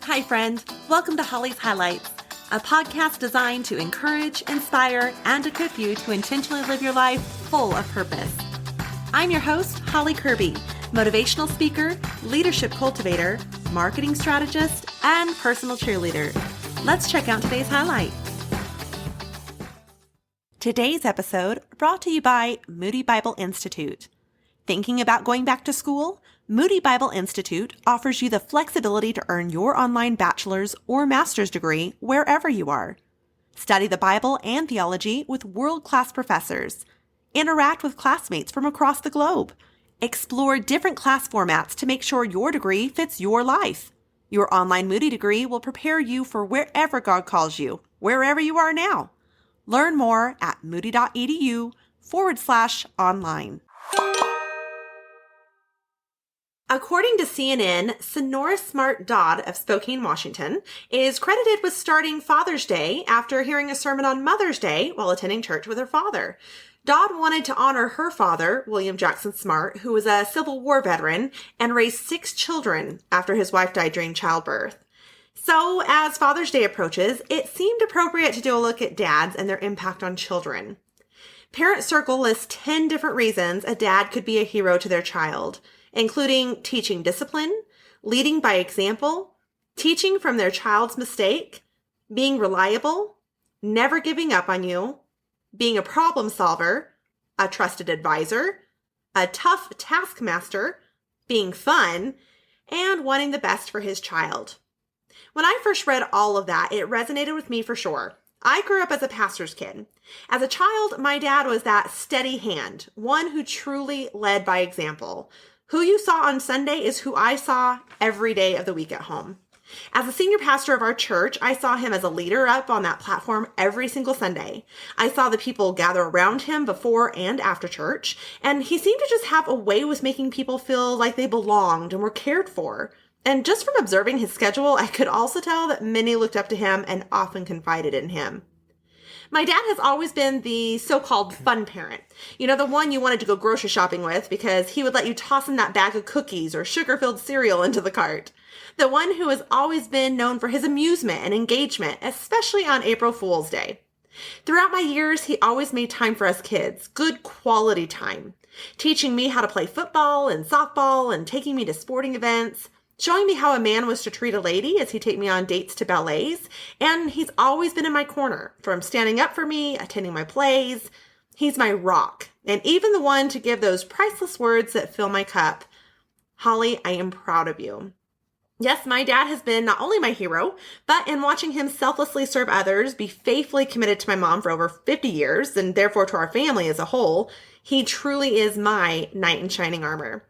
Hi, friend. Welcome to Holly's Highlights, a podcast designed to encourage, inspire, and equip you to intentionally live your life full of purpose. I'm your host, Holly Kirby, motivational speaker, leadership cultivator, marketing strategist, and personal cheerleader. Let's check out today's highlight. Today's episode brought to you by Moody Bible Institute. Thinking about going back to school? Moody Bible Institute offers you the flexibility to earn your online bachelor's or master's degree wherever you are. Study the Bible and theology with world-class professors. Interact with classmates from across the globe. Explore different class formats to make sure your degree fits your life. Your online Moody degree will prepare you for wherever God calls you, wherever you are now. Learn more at moody.edu/online. According to CNN, Sonora Smart Dodd of Spokane, Washington, is credited with starting Father's Day after hearing a sermon on Mother's Day while attending church with her father. Dodd wanted to honor her father, William Jackson Smart, who was a Civil War veteran and raised 6 children after his wife died during childbirth. So, as Father's Day approaches, it seemed appropriate to do a look at dads and their impact on children. Parent Circle lists 10 different reasons a dad could be a hero to their child, including teaching discipline, leading by example, teaching from their child's mistake, being reliable, never giving up on you, being a problem solver, a trusted advisor, a tough taskmaster, being fun, and wanting the best for his child. When I first read all of that, it resonated with me for sure. I grew up as a pastor's kid. As a child, my dad was that steady hand, one who truly led by example. Who you saw on Sunday is who I saw every day of the week at home. As a senior pastor of our church, I saw him as a leader up on that platform every single Sunday. I saw the people gather around him before and after church, and he seemed to just have a way with making people feel like they belonged and were cared for. And just from observing his schedule, I could also tell that many looked up to him and often confided in him. My dad has always been the so-called fun parent. You know, the one you wanted to go grocery shopping with because he would let you toss in that bag of cookies or sugar-filled cereal into the cart. The one who has always been known for his amusement and engagement, especially on April Fool's Day. Throughout my years, he always made time for us kids, good quality time, teaching me how to play football and softball and taking me to sporting events, showing me how a man was to treat a lady as he'd take me on dates to ballets, and he's always been in my corner, from standing up for me, attending my plays. He's my rock, and even the one to give those priceless words that fill my cup. Holly, I am proud of you. Yes, my dad has been not only my hero, but in watching him selflessly serve others, be faithfully committed to my mom for over 50 years, and therefore to our family as a whole, he truly is my knight in shining armor.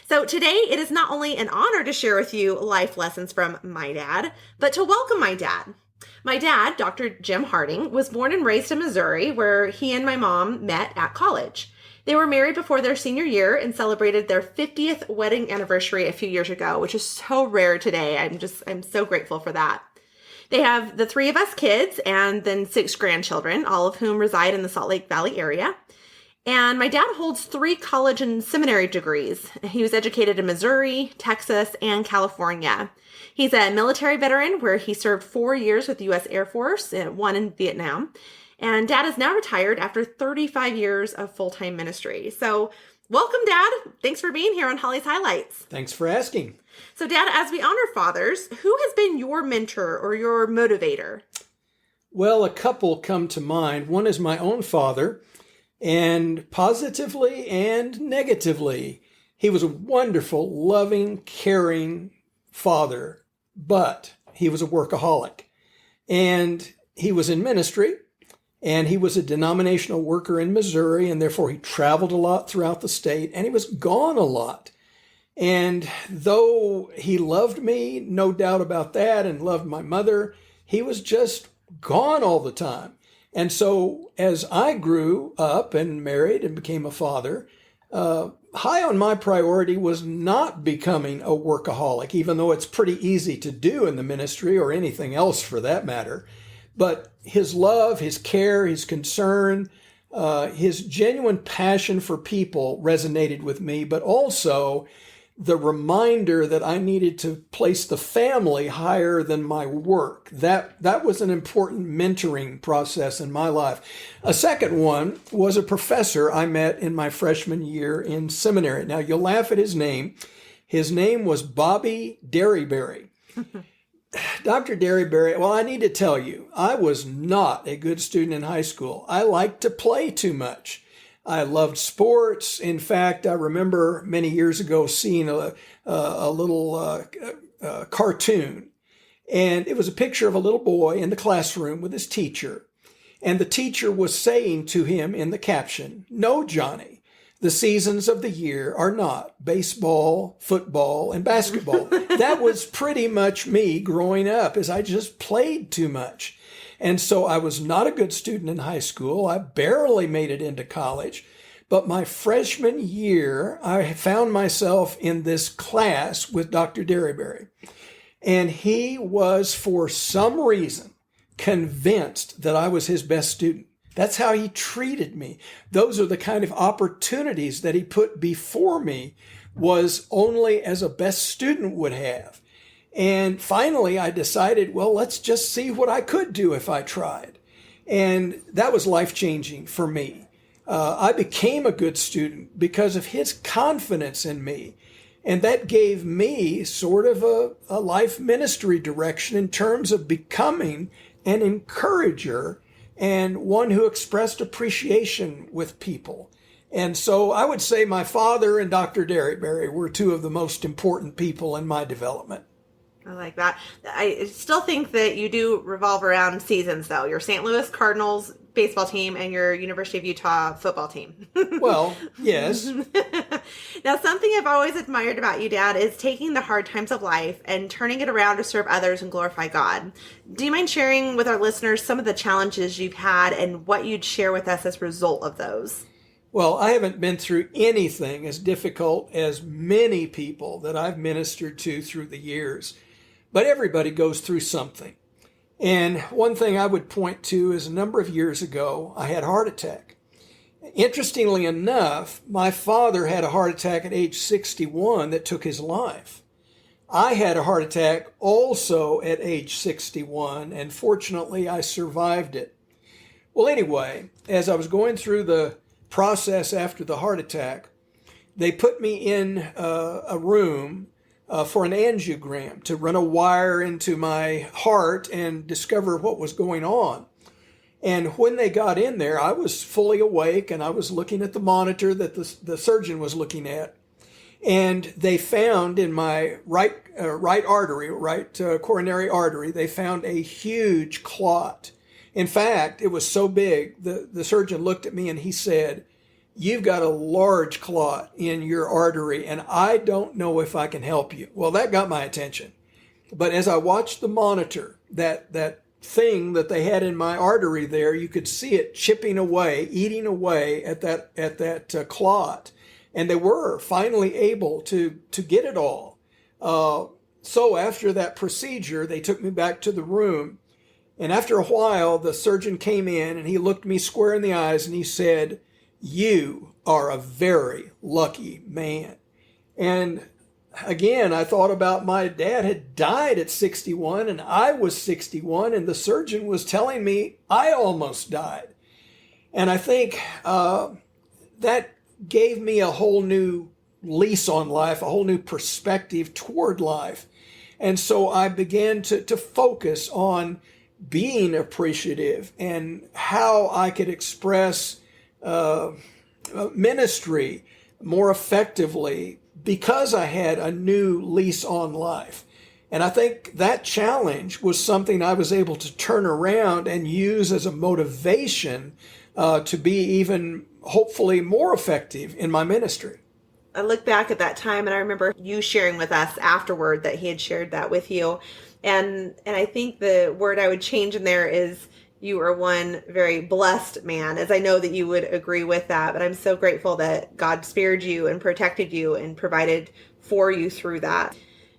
So today, it is not only an honor to share with you life lessons from my dad, but to welcome my dad. My dad, Dr. Jim Harding, was born and raised in Missouri, where he and my mom met at college. They were married before their senior year and celebrated their 50th wedding anniversary a few years ago, which is so rare today. I'm so grateful for that. They have the 3 of us kids and then 6 grandchildren, all of whom reside in the Salt Lake Valley area. And my dad holds 3 college and seminary degrees. He was educated in Missouri, Texas, and California. He's a military veteran where he served 4 years with the U.S. Air Force, 1 in Vietnam. And Dad is now retired after 35 years of full-time ministry. So welcome, Dad. Thanks for being here on Holly's Highlights. Thanks for asking. So Dad, as we honor fathers, who has been your mentor or your motivator? Well, a couple come to mind. One is my own father. And positively and negatively, he was a wonderful, loving, caring father, but he was a workaholic. And he was in ministry, and he was a denominational worker in Missouri, and therefore he traveled a lot throughout the state, and he was gone a lot. And though he loved me, no doubt about that, and loved my mother, he was just gone all the time. And so as I grew up and married and became a father, high on my priority was not becoming a workaholic, even though it's pretty easy to do in the ministry or anything else for that matter. But his love, his care, his concern, his genuine passion for people resonated with me, but also the reminder that I needed to place the family higher than my work. That was an important mentoring process in my life. A second one was a professor I met in my freshman year in seminary. Now, you'll laugh at his name. His name was Bobby Derryberry. Dr. Derryberry, well, I need to tell you, I was not a good student in high school. I liked to play too much. I loved sports. In fact, I remember many years ago seeing a little cartoon, and it was a picture of a little boy in the classroom with his teacher. And the teacher was saying to him in the caption, "No, Johnny, the seasons of the year are not baseball, football, and basketball." That was pretty much me growing up, as I just played too much. And so I was not a good student in high school. I barely made it into college. But my freshman year, I found myself in this class with Dr. Derryberry. And he was, for some reason, convinced that I was his best student. That's how he treated me. Those are the kind of opportunities that he put before me, was only as a best student would have. And finally, I decided, well, let's just see what I could do if I tried. And that was life-changing for me. I became a good student because of his confidence in me. And that gave me sort of a life ministry direction in terms of becoming an encourager and one who expressed appreciation with people. And so I would say my father and Dr. Derryberry were two of the most important people in my development. I like that. I still think that you do revolve around seasons, though. Your St. Louis Cardinals baseball team and your University of Utah football team. Well, yes. Now, something I've always admired about you, Dad, is taking the hard times of life and turning it around to serve others and glorify God. Do you mind sharing with our listeners some of the challenges you've had and what you'd share with us as a result of those? Well, I haven't been through anything as difficult as many people that I've ministered to through the years. But everybody goes through something. And one thing I would point to is a number of years ago, I had a heart attack. Interestingly enough, my father had a heart attack at age 61 that took his life. I had a heart attack also at age 61, and fortunately I survived it. Well, anyway, as I was going through the process after the heart attack, they put me in a room for an angiogram to run a wire into my heart and discover what was going on. And when they got in there, I was fully awake and I was looking at the monitor that the surgeon was looking at. And they found in my right coronary artery, they found a huge clot. In fact, it was so big, the surgeon looked at me and he said, "You've got a large clot in your artery, and I don't know if I can help you." Well, that got my attention. But as I watched the monitor, that thing that they had in my artery there, you could see it chipping away, eating away at that clot. And they were finally able to get it all. So after that procedure, they took me back to the room. And after a while, the surgeon came in and he looked me square in the eyes and he said, "You are a very lucky man." And again, I thought about my dad had died at 61 and I was 61 and the surgeon was telling me I almost died. And I think that gave me a whole new lease on life, a whole new perspective toward life. And so I began to focus on being appreciative and how I could express ministry more effectively because I had a new lease on life. And I think that challenge was something I was able to turn around and use as a motivation to be even hopefully more effective in my ministry. I look back at that time and I remember you sharing with us afterward that he had shared that with you. And I think the word I would change in there is you are one very blessed man, as I know that you would agree with that. But I'm so grateful that God spared you and protected you and provided for you through that.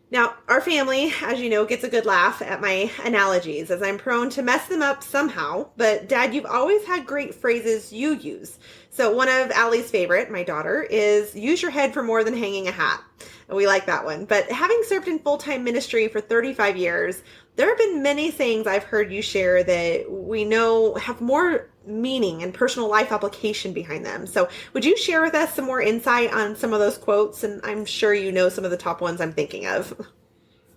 Now, our family, as you know, gets a good laugh at my analogies as I'm prone to mess them up somehow. But Dad, you've always had great phrases you use. So one of Allie's favorite, my daughter, is use your head for more than hanging a hat. We like that one. But having served in full-time ministry for 35 years, there have been many things I've heard you share that we know have more meaning and personal life application behind them. So would you share with us some more insight on some of those quotes? And I'm sure you know some of the top ones I'm thinking of.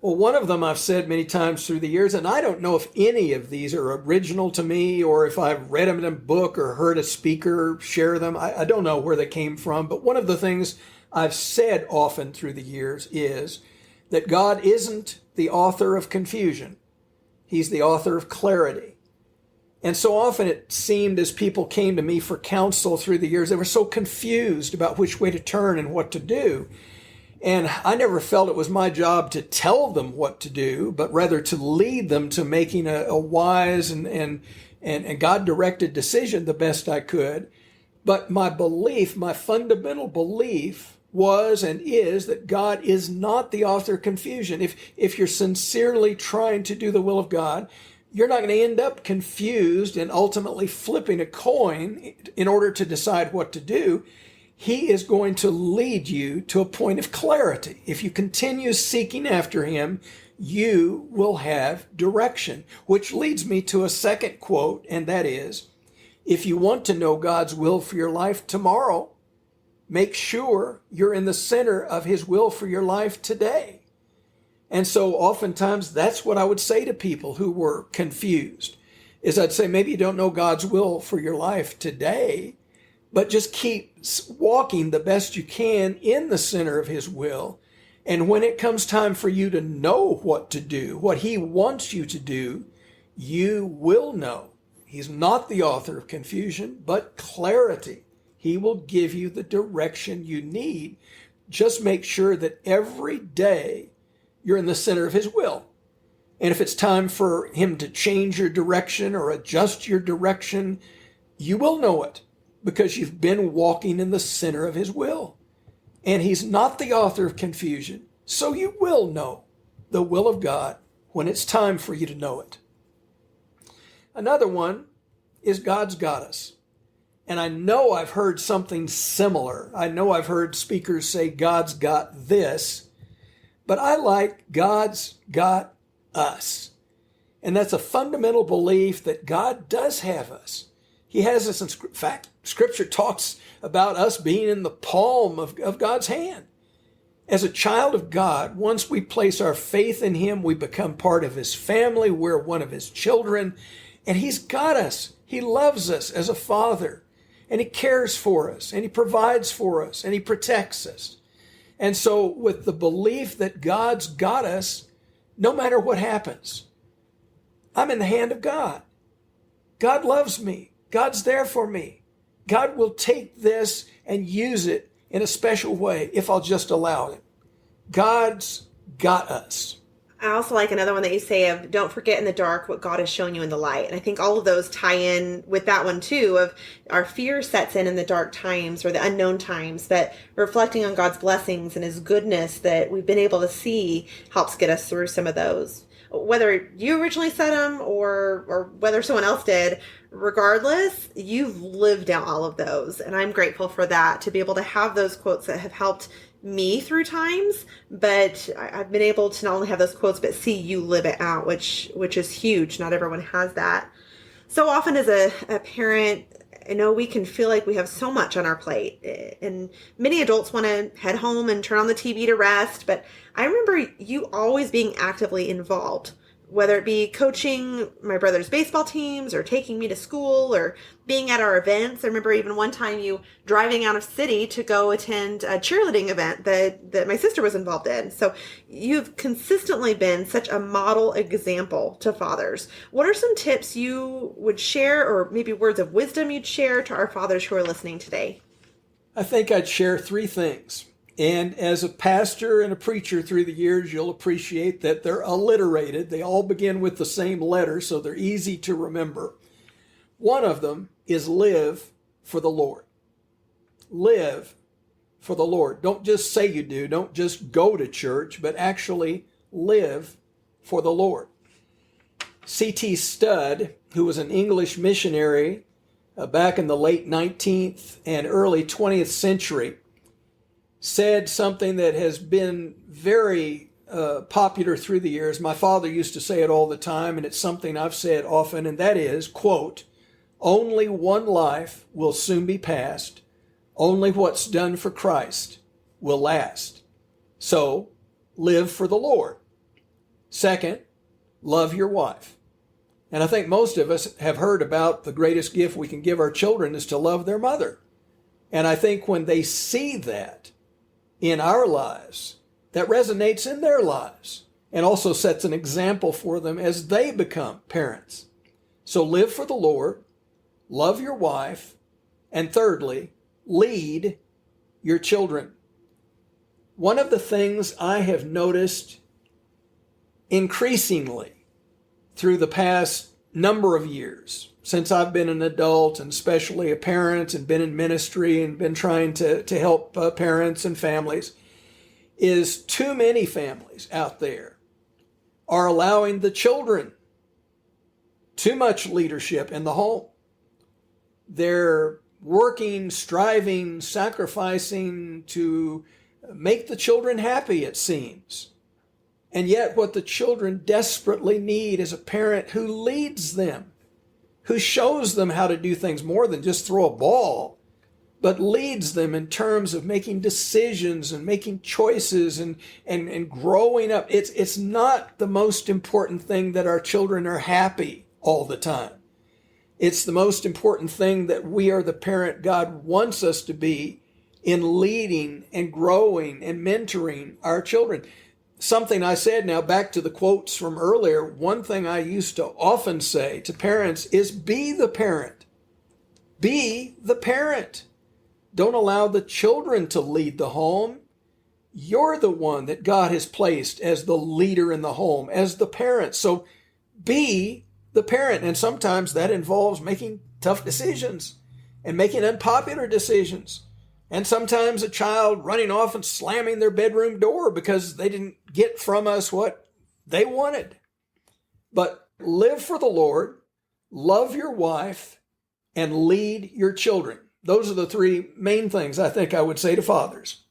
Well, one of them I've said many times through the years, and I don't know if any of these are original to me or if I've read them in a book or heard a speaker share them. I don't know where they came from, but one of the things I've said often through the years is that God isn't the author of confusion. He's the author of clarity. And so often it seemed as people came to me for counsel through the years, they were so confused about which way to turn and what to do. And I never felt it was my job to tell them what to do, but rather to lead them to making a wise and God-directed decision the best I could. But my belief, my fundamental belief was and is that God is not the author of confusion. If you're sincerely trying to do the will of God, you're not going to end up confused and ultimately flipping a coin in order to decide what to do. He is going to lead you to a point of clarity. If you continue seeking after him, you will have direction, which leads me to a second quote, and that is, if you want to know God's will for your life tomorrow, make sure you're in the center of his will for your life today. And so oftentimes that's what I would say to people who were confused, is I'd say, maybe you don't know God's will for your life today, but just keep walking the best you can in the center of his will. And when it comes time for you to know what to do, what he wants you to do, you will know. He's not the author of confusion, but clarity. He will give you the direction you need. Just make sure that every day you're in the center of his will. And if it's time for him to change your direction or adjust your direction, you will know it because you've been walking in the center of his will. And he's not the author of confusion, so you will know the will of God when it's time for you to know it. Another one is God's got us. And I know I've heard something similar. I know I've heard speakers say God's got this, but I like God's got us. And that's a fundamental belief that God does have us. He has us. In fact, Scripture talks about us being in the palm of God's hand. As a child of God, once we place our faith in him, we become part of his family. We're one of his children. And he's got us. He loves us as a father. And he cares for us. And he provides for us. And he protects us. And so with the belief that God's got us, no matter what happens, I'm in the hand of God. God loves me. God's there for me. God will take this and use it in a special way if I'll just allow it. God's got us. I also like another one that you say of don't forget in the dark what God has shown you in the light. And I think all of those tie in with that one too, of our fear sets in the dark times or the unknown times, that reflecting on God's blessings and his goodness that we've been able to see helps get us through some of those. Whether you originally said them or whether someone else did, regardless, you've lived out all of those. And I'm grateful for that, to be able to have those quotes that have helped me through times, but I've been able to not only have those quotes, but see you live it out, which is huge. Not everyone has that. So often as a parent, I know we can feel like we have so much on our plate, and many adults want to head home and turn on the TV to rest. But I remember you always being actively involved, whether it be coaching my brother's baseball teams or taking me to school or being at our events. I remember even one time you driving out of city to go attend a cheerleading event that my sister was involved in. So you've consistently been such a model example to fathers. What are some tips you would share, or maybe words of wisdom you'd share to our fathers who are listening today? I think I'd share three things. And as a pastor and a preacher through the years, you'll appreciate that they're alliterated. They all begin with the same letter, so they're easy to remember. One of them is live for the Lord. Live for the Lord. Don't just say you do. Don't just go to church, but actually live for the Lord. C.T. Studd, who was an English missionary back in the late 19th and early 20th century, said something that has been very popular through the years. My father used to say it all the time, and it's something I've said often, and that is, quote, "Only one life will soon be passed. Only what's done for Christ will last. So, live for the Lord." Second, love your wife. And I think most of us have heard about the greatest gift we can give our children is to love their mother. And I think when they see that in our lives, that resonates in their lives and also sets an example for them as they become parents. So live for the Lord, love your wife, and thirdly, lead your children. One of the things I have noticed increasingly through the past number of years, since I've been an adult and especially a parent and been in ministry and been trying to help parents and families, is too many families out there are allowing the children too much leadership in the home. They're working, striving, sacrificing to make the children happy, it seems. And yet what the children desperately need is a parent who leads them, who shows them how to do things more than just throw a ball, but leads them in terms of making decisions and making choices and growing up. It's not the most important thing that our children are happy all the time. It's the most important thing that we are the parent God wants us to be in leading and growing and mentoring our children. Something I said, now back to the quotes from earlier, one thing I used to often say to parents is be the parent. Be the parent. Don't allow the children to lead the home. You're the one that God has placed as the leader in the home, as the parent. So be the parent. And sometimes that involves making tough decisions and making unpopular decisions. And sometimes a child running off and slamming their bedroom door because they didn't get from us what they wanted. But live for the Lord, love your wife, and lead your children. Those are the three main things I think I would say to fathers.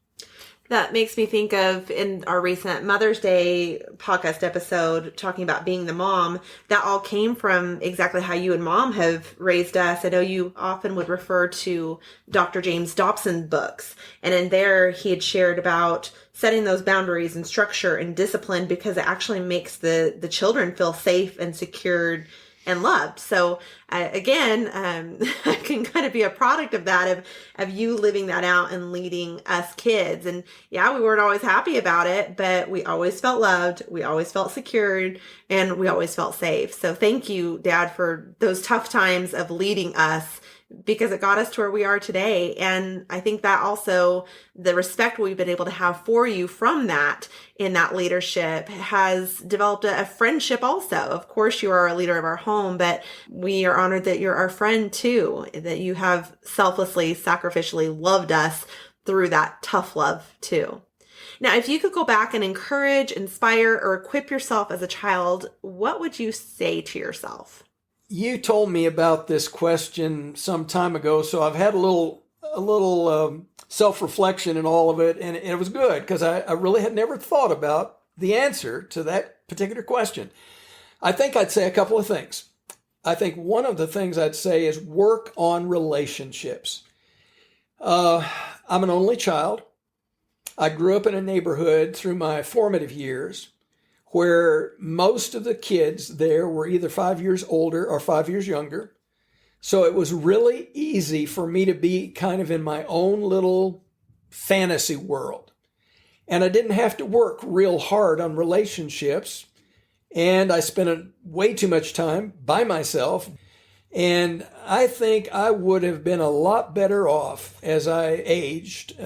That makes me think of in our recent Mother's Day podcast episode talking about being the mom, that all came from exactly how you and Mom have raised us. I know you often would refer to Dr. James Dobson's books, and in there he had shared about setting those boundaries and structure and discipline because it actually makes the children feel safe and secured and loved. So again, I can kind of be a product of that, of you living that out and leading us kids. And yeah, we weren't always happy about it, but we always felt loved. We always felt secured, and we always felt safe. So thank you, Dad, for those tough times of leading us, because it got us to where we are today. And I think that also the respect we've been able to have for you from that in that leadership has developed a friendship also. Of course, you are a leader of our home, but we are honored that you're our friend too, that you have selflessly, sacrificially loved us through that tough love too. Now, if you could go back and encourage, inspire, or equip yourself as a child, what would you say to yourself? You told me about this question some time ago, so I've had a little self-reflection in all of it, and it was good because I really had never thought about the answer to that particular question. I think I'd say a couple of things. I think one of the things I'd say is work on relationships. I'm an only child. I grew up in a neighborhood through my formative years where most of the kids there were either 5 years older or 5 years younger. So it was really easy for me to be kind of in my own little fantasy world. And I didn't have to work real hard on relationships. And I spent way too much time by myself. And I think I would have been a lot better off as I aged,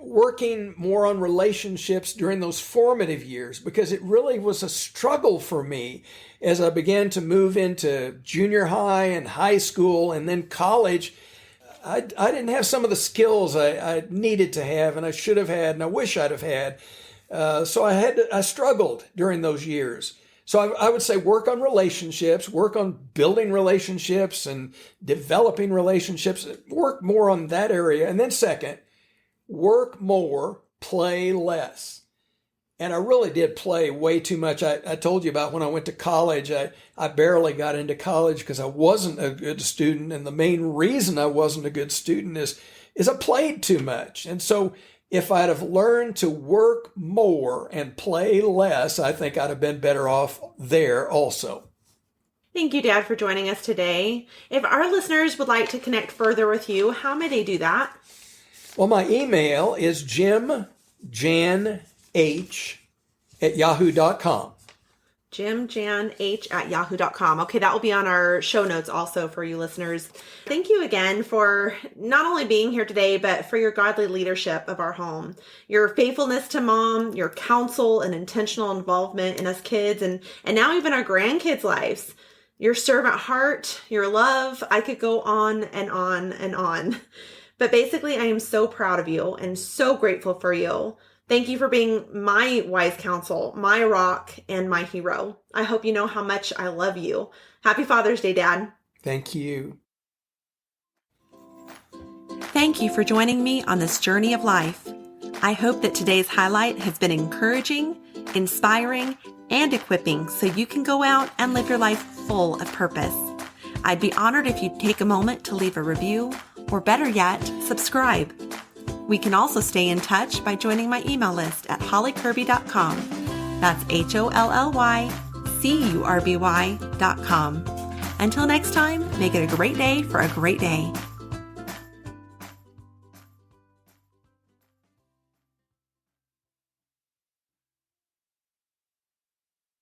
working more on relationships during those formative years, because it really was a struggle for me as I began to move into junior high and high school and then college. I didn't have some of the skills I needed to have and I should have had and I wish I'd have had. So I struggled during those years. So I would say work on relationships, work on building relationships and developing relationships, work more on that area. And then second, work more, play less. And I really did play way too much. I told you about when I went to college. I barely got into college because I wasn't a good student. And the main reason I wasn't a good student is I played too much. And so if I'd have learned to work more and play less, I think I'd have been better off there also. Thank you, Dad, for joining us today. If our listeners would like to connect further with you, how may they do that? Well, my email is jimjanh@yahoo.com. jimjanh@yahoo.com. Okay, that will be on our show notes also for you listeners. Thank you again for not only being here today, but for your godly leadership of our home. Your faithfulness to Mom, your counsel and intentional involvement in us kids, and now even our grandkids' lives. Your servant heart, your love, I could go on and on and on. But basically, I am so proud of you and so grateful for you. Thank you for being my wise counsel, my rock, and my hero. I hope you know how much I love you. Happy Father's Day, Dad. Thank you. Thank you for joining me on this journey of life. I hope that today's highlight has been encouraging, inspiring, and equipping so you can go out and live your life full of purpose. I'd be honored if you'd take a moment to leave a review, or better yet, subscribe. We can also stay in touch by joining my email list at hollycurby.com. That's HOLLYCURBY.com. Until next time, make it a great day for a great day.